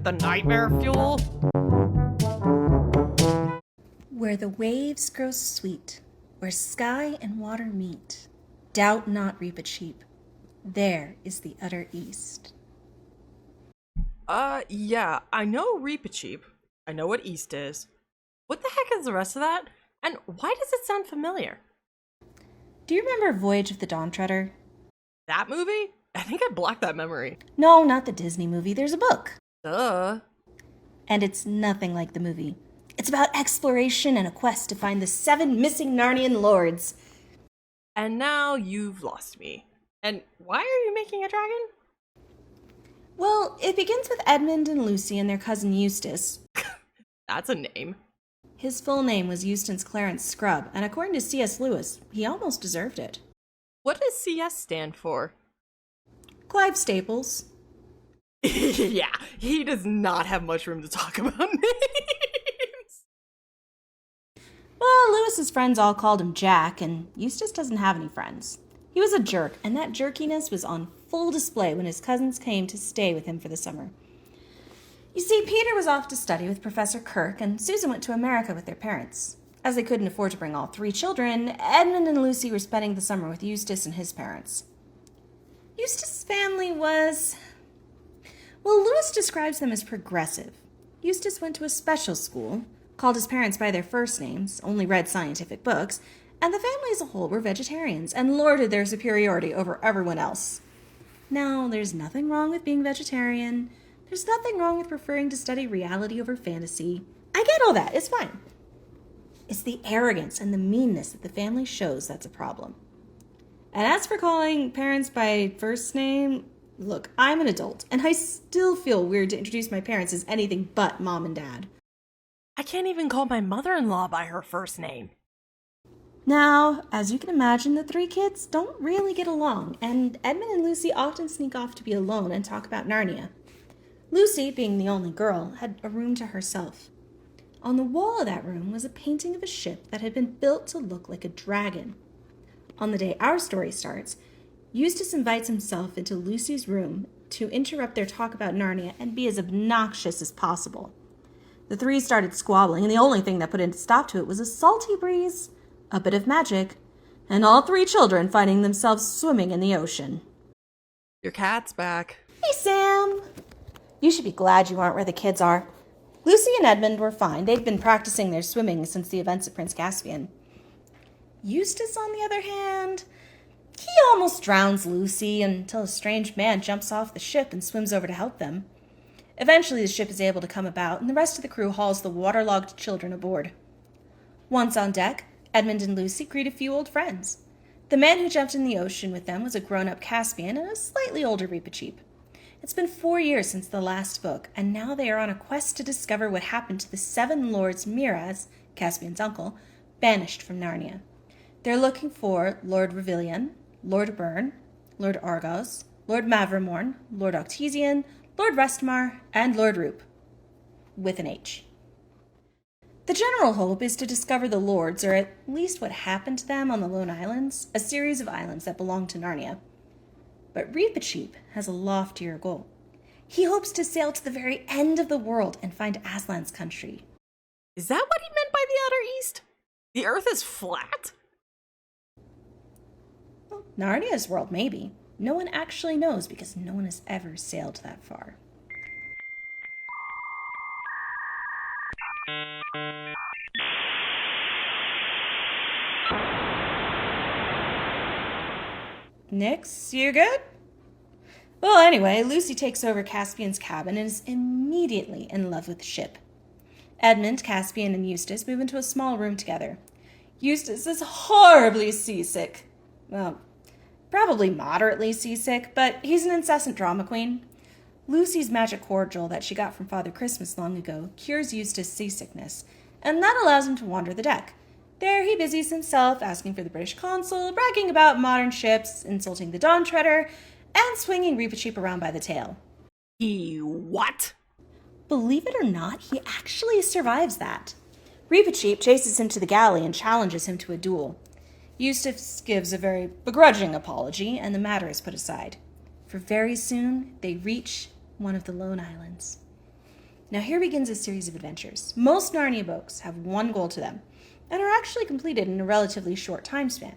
with the nightmare fuel? Where the waves grow sweet, where sky and water meet, doubt not, reap a sheep. There is the utter east. Yeah, I know Reepicheep. I know what East is. What the heck is the rest of that? And why does it sound familiar? Do you remember Voyage of the Dawn Treader? That movie? I think I blocked that memory. No, not the Disney movie. There's a book. Duh. And it's nothing like the movie. It's about exploration and a quest to find the 7 missing Narnian Lords. And now you've lost me. And why are you making a dragon? Well, it begins with Edmund and Lucy and their cousin Eustace. That's a name. His full name was Eustace Clarence Scrubb, and according to C.S. Lewis, he almost deserved it. What does CS stand for? Clive Staples. Yeah, he does not have much room to talk about names. Well, Lewis's friends all called him Jack, and Eustace doesn't have any friends. He was a jerk, and that jerkiness was on full display when his cousins came to stay with him for the summer. You see, Peter was off to study with Professor Kirk, and Susan went to America with their parents. As they couldn't afford to bring all 3 children, Edmund and Lucy were spending the summer with Eustace and his parents. Eustace's family was... well, Lewis describes them as progressive. Eustace went to a special school, called his parents by their first names, only read scientific books, and the family as a whole were vegetarians and lorded their superiority over everyone else. Now, there's nothing wrong with being vegetarian. There's nothing wrong with preferring to study reality over fantasy. I get all that. It's fine. It's the arrogance and the meanness that the family shows that's a problem. And as for calling parents by first name, look, I'm an adult, and I still feel weird to introduce my parents as anything but mom and dad. I can't even call my mother-in-law by her first name. Now, as you can imagine, the 3 kids don't really get along, and Edmund and Lucy often sneak off to be alone and talk about Narnia. Lucy, being the only girl, had a room to herself. On the wall of that room was a painting of a ship that had been built to look like a dragon. On the day our story starts, Eustace invites himself into Lucy's room to interrupt their talk about Narnia and be as obnoxious as possible. The 3 started squabbling, and the only thing that put a stop to it was a salty breeze, a bit of magic, and all 3 children finding themselves swimming in the ocean. Your cat's back. Hey, Sam! You should be glad you aren't where the kids are. Lucy and Edmund were fine. They'd been practicing their swimming since the events at Prince Caspian. Eustace, on the other hand, he almost drowns Lucy until a strange man jumps off the ship and swims over to help them. Eventually, the ship is able to come about, and the rest of the crew hauls the waterlogged children aboard. Once on deck, Edmund and Lucy greet a few old friends. The man who jumped in the ocean with them was a grown-up Caspian and a slightly older Reepicheep. It's been 4 years since the last book, and now they are on a quest to discover what happened to the 7 lords Miraz, Caspian's uncle, banished from Narnia. They're looking for Lord Revilian, Lord Byrne, Lord Argos, Lord Mavremorn, Lord Octesian, Lord Restmar, and Lord Roop, with an H. The general hope is to discover the lords, or at least what happened to them on the Lone Islands, a series of islands that belong to Narnia. But Reepicheep has a loftier goal. He hopes to sail to the very end of the world and find Aslan's country. Is that what he meant by the Outer East? The Earth is flat? Well, Narnia's world, maybe. No one actually knows because no one has ever sailed that far. Nix, you good? Well, anyway, Lucy takes over Caspian's cabin and is immediately in love with the ship. Edmund, Caspian, and Eustace move into a small room together. Eustace is horribly seasick. Well, probably moderately seasick, but he's an incessant drama queen. Lucy's magic cordial that she got from Father Christmas long ago cures Eustace's seasickness, and that allows him to wander the deck. There he busies himself asking for the British consul, bragging about modern ships, insulting the Dawn Treader, and swinging Reepicheep around by the tail. He what? Believe it or not, he actually survives that. Reepicheep chases him to the galley and challenges him to a duel. Eustace gives a very begrudging apology, and the matter is put aside. For very soon, they reach one of the Lone Islands. Now here begins a series of adventures. Most Narnia books have one goal to them, and are actually completed in a relatively short time span.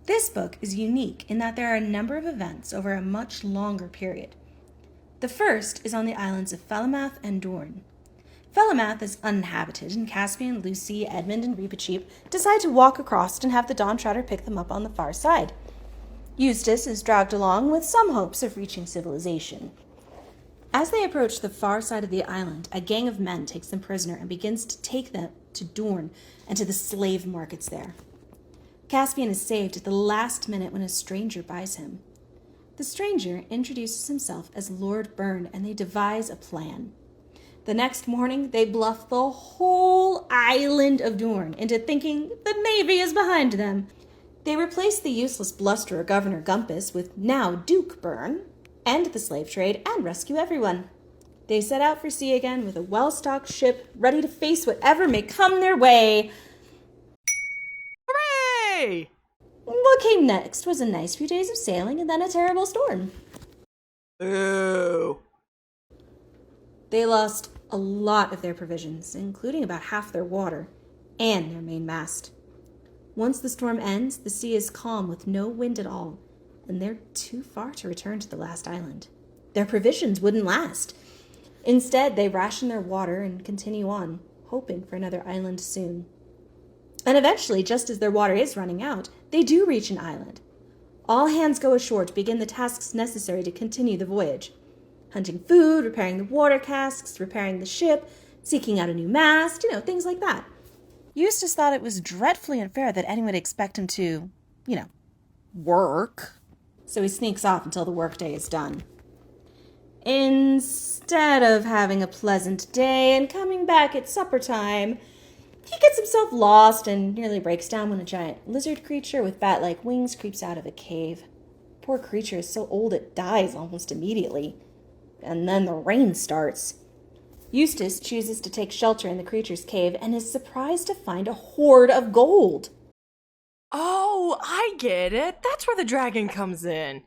This book is unique in that there are a number of events over a much longer period. The first is on the islands of Falmouth and Dorne. Falmouth is uninhabited, and Caspian, Lucy, Edmund, and Reepicheep decide to walk across and have the Dawn Treader pick them up on the far side. Eustace is dragged along with some hopes of reaching civilization. As they approach the far side of the island, a gang of men takes them prisoner and begins to take them to Dorne and to the slave markets there. Caspian is saved at the last minute when a stranger buys him. The stranger introduces himself as Lord Byrne, and they devise a plan. The next morning, they bluff the whole island of Dorne into thinking the Navy is behind them. They replace the useless blusterer Governor Gumpus with now Duke Byrne, end the slave trade, and rescue everyone. They set out for sea again with a well-stocked ship ready to face whatever may come their way. Hooray! What came next was a nice few days of sailing and then a terrible storm. Ooh. They lost a lot of their provisions, including about half their water and their main mast. Once the storm ends, the sea is calm with no wind at all, and they're too far to return to the last island. Their provisions wouldn't last. Instead, they ration their water and continue on, hoping for another island soon. And eventually, just as their water is running out, they do reach an island. All hands go ashore to begin the tasks necessary to continue the voyage. Hunting food, repairing the water casks, repairing the ship, seeking out a new mast, things like that. Eustace thought it was dreadfully unfair that anyone would expect him to, work. So he sneaks off until the workday is done. Instead of having a pleasant day and coming back at supper time, he gets himself lost and nearly breaks down when a giant lizard creature with bat-like wings creeps out of a cave. Poor creature is so old it dies almost immediately. And then the rain starts. Eustace chooses to take shelter in the creature's cave and is surprised to find a hoard of gold. Oh, I get it. That's where the dragon comes in.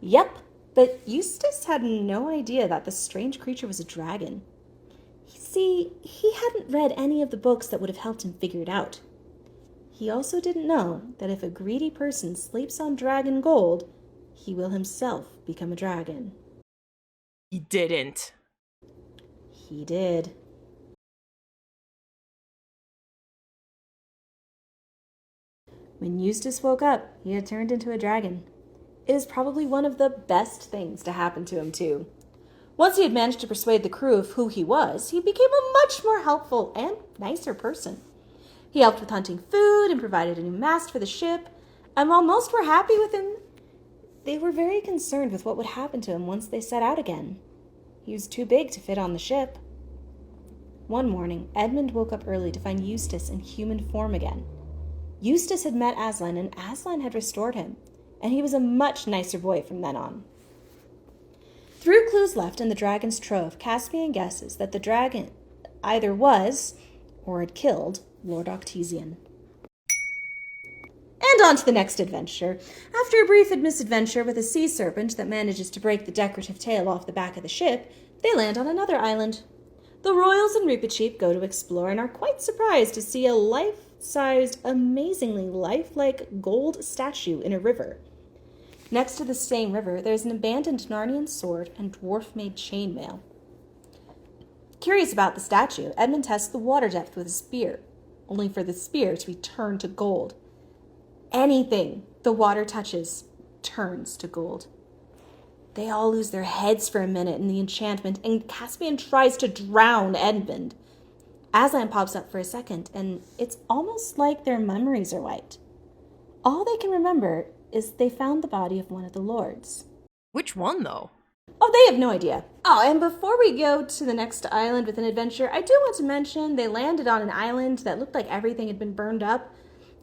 Yep, but Eustace had no idea that the strange creature was a dragon. See, he hadn't read any of the books that would have helped him figure it out. He also didn't know that if a greedy person sleeps on dragon gold, he will himself become a dragon. He didn't. He did. When Eustace woke up, he had turned into a dragon. It is probably one of the best things to happen to him, too. Once he had managed to persuade the crew of who he was, he became a much more helpful and nicer person. He helped with hunting food and provided a new mast for the ship, and while most were happy with him, they were very concerned with what would happen to him once they set out again. He was too big to fit on the ship. One morning, Edmund woke up early to find Eustace in human form again. Eustace had met Aslan, and Aslan had restored him, and he was a much nicer boy from then on. Through clues left in the dragon's trove, Caspian guesses that the dragon either was, or had killed, Lord Octesian. And on to the next adventure. After a brief misadventure with a sea serpent that manages to break the decorative tail off the back of the ship, they land on another island. The royals and Reepicheep go to explore and are quite surprised to see a life-sized, amazingly lifelike gold statue in a river. Next to the same river, there's an abandoned Narnian sword and dwarf-made chainmail. Curious about the statue, Edmund tests the water depth with a spear, only for the spear to be turned to gold. Anything the water touches turns to gold. They all lose their heads for a minute in the enchantment, and Caspian tries to drown Edmund. Aslan pops up for a second, and it's almost like their memories are wiped. All they can remember is they found the body of one of the lords. Which one, though? Oh, they have no idea. Oh, and before we go to the next island with an adventure, I do want to mention they landed on an island that looked like everything had been burned up.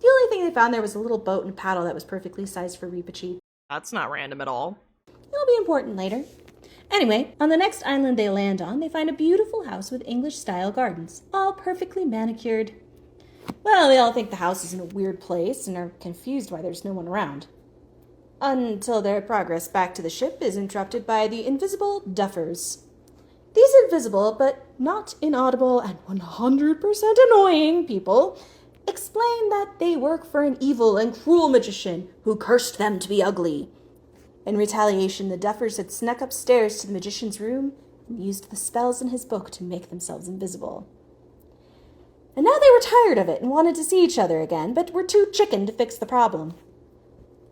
The only thing they found there was a little boat and a paddle that was perfectly sized for Reepicheep. That's not random at all. It'll be important later. Anyway, on the next island they land on, they find a beautiful house with English-style gardens, all perfectly manicured. Well, they all think the house is in a weird place and are confused why there's no one around. Until their progress back to the ship is interrupted by the invisible Duffers. These invisible, but not inaudible and 100% annoying people explain that they work for an evil and cruel magician who cursed them to be ugly. In retaliation, the Duffers had snuck upstairs to the magician's room and used the spells in his book to make themselves invisible. And now they were tired of it and wanted to see each other again, but were too chicken to fix the problem.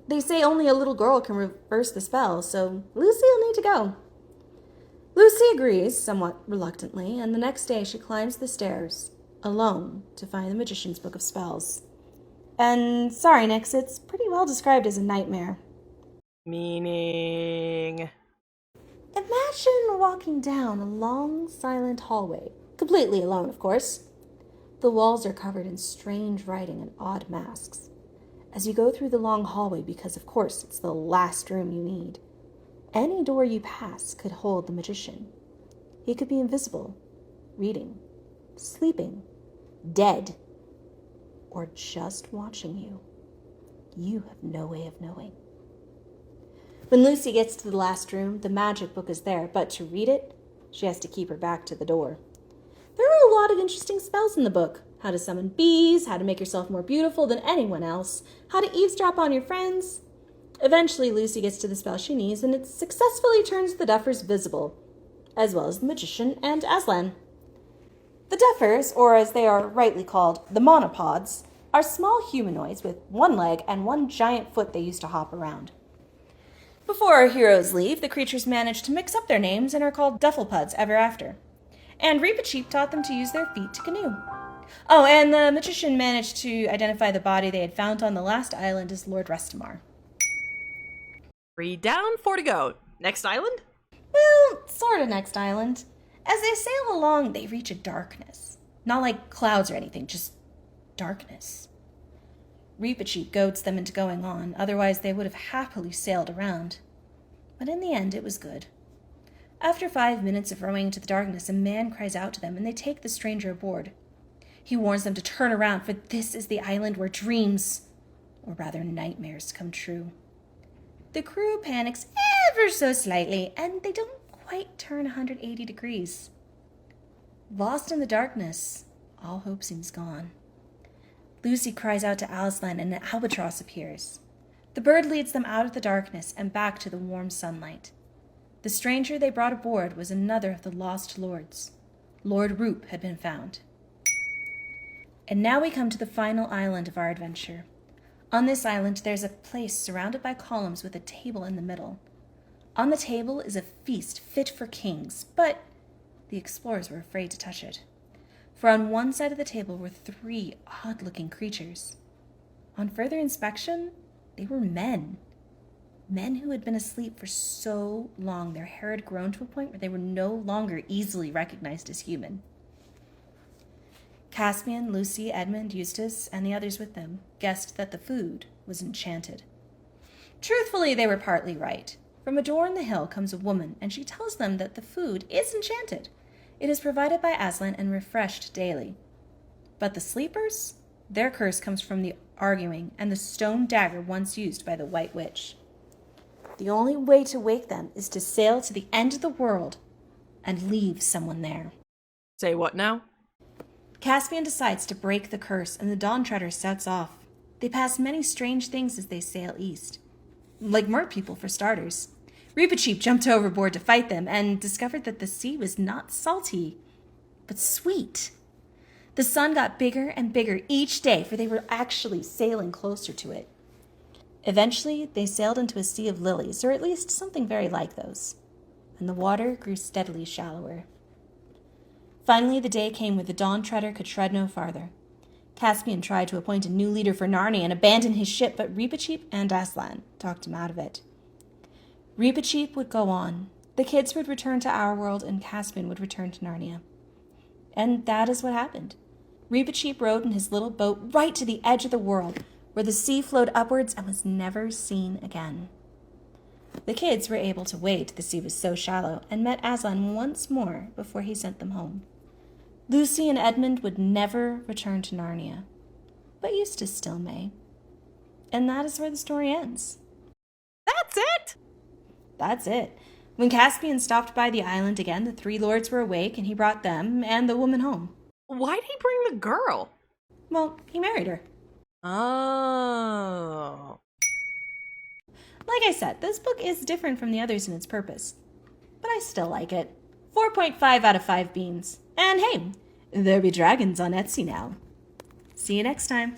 They say only a little girl can reverse the spell, so Lucy will need to go. Lucy agrees, somewhat reluctantly, and the next day she climbs the stairs, alone, to find the magician's book of spells. And sorry, Nix, it's pretty well described as a nightmare. Meaning? Imagine walking down a long, silent hallway, completely alone, of course. The walls are covered in strange writing and odd masks. As you go through the long hallway, because of course it's the last room you need, any door you pass could hold the magician. He could be invisible, reading, sleeping, dead, or just watching you. You have no way of knowing. When Lucy gets to the last room, the magic book is there, but to read it, she has to keep her back to the door. There are a lot of interesting spells in the book. How to summon bees, how to make yourself more beautiful than anyone else, how to eavesdrop on your friends. Eventually, Lucy gets to the spell she needs, and it successfully turns the Duffers visible, as well as the magician and Aslan. The Duffers, or as they are rightly called, the monopods, are small humanoids with one leg and one giant foot they use to hop around. Before our heroes leave, the creatures manage to mix up their names and are called Dufflepuds ever after. And Reepicheep taught them to use their feet to canoe. Oh, and the magician managed to identify the body they had found on the last island as Lord Restamar. 3 down, 4 to go. Next island? Well, sort of next island. As they sail along, they reach a darkness. Not like clouds or anything, just darkness. Reepicheep goads them into going on, otherwise they would have happily sailed around. But in the end, it was good. After 5 minutes of rowing into the darkness, a man cries out to them, and they take the stranger aboard. He warns them to turn around, for this is the island where dreams, or rather nightmares, come true. The crew panics ever so slightly, and they don't quite turn 180 degrees. Lost in the darkness, all hope seems gone. Lucy cries out to Aslan, and an albatross appears. The bird leads them out of the darkness and back to the warm sunlight. The stranger they brought aboard was another of the lost lords. Lord Roop had been found. And now we come to the final island of our adventure. On this island, there's a place surrounded by columns with a table in the middle. On the table is a feast fit for kings, but the explorers were afraid to touch it. For on one side of the table were 3 odd-looking creatures. On further inspection, they were men. Men who had been asleep for so long their hair had grown to a point where they were no longer easily recognized as human. Caspian, Lucy, Edmund, Eustace, and the others with them guessed that the food was enchanted. Truthfully, they were partly right. From a door in the hill comes a woman, and she tells them that the food is enchanted. It is provided by Aslan and refreshed daily. But the sleepers? Their curse comes from the arguing and the stone dagger once used by the White Witch. The only way to wake them is to sail to the end of the world and leave someone there. Say what now? Caspian decides to break the curse, and the Dawn Treader sets off. They pass many strange things as they sail east. Like mer people, for starters. Reepicheep jumped overboard to fight them and discovered that the sea was not salty, but sweet. The sun got bigger and bigger each day, for they were actually sailing closer to it. Eventually, they sailed into a sea of lilies, or at least something very like those, and the water grew steadily shallower. Finally, the day came when the Dawn Treader could tread no farther. Caspian tried to appoint a new leader for Narnia and abandon his ship, but Reepicheep and Aslan talked him out of it. Reepicheep would go on. The kids would return to our world, and Caspian would return to Narnia. And that is what happened. Reepicheep rowed in his little boat right to the edge of the world, where the sea flowed upwards and was never seen again. The kids were able to wade, the sea was so shallow, and met Aslan once more before he sent them home. Lucy and Edmund would never return to Narnia, but Eustace still may. And that is where the story ends. That's it? That's it. When Caspian stopped by the island again, the 3 lords were awake, and he brought them and the woman home. Why'd he bring the girl? Well, he married her. Oh. Like I said, this book is different from the others in its purpose, but I still like it. 4.5 out of 5 beans. And hey, there be dragons on Etsy now. See you next time.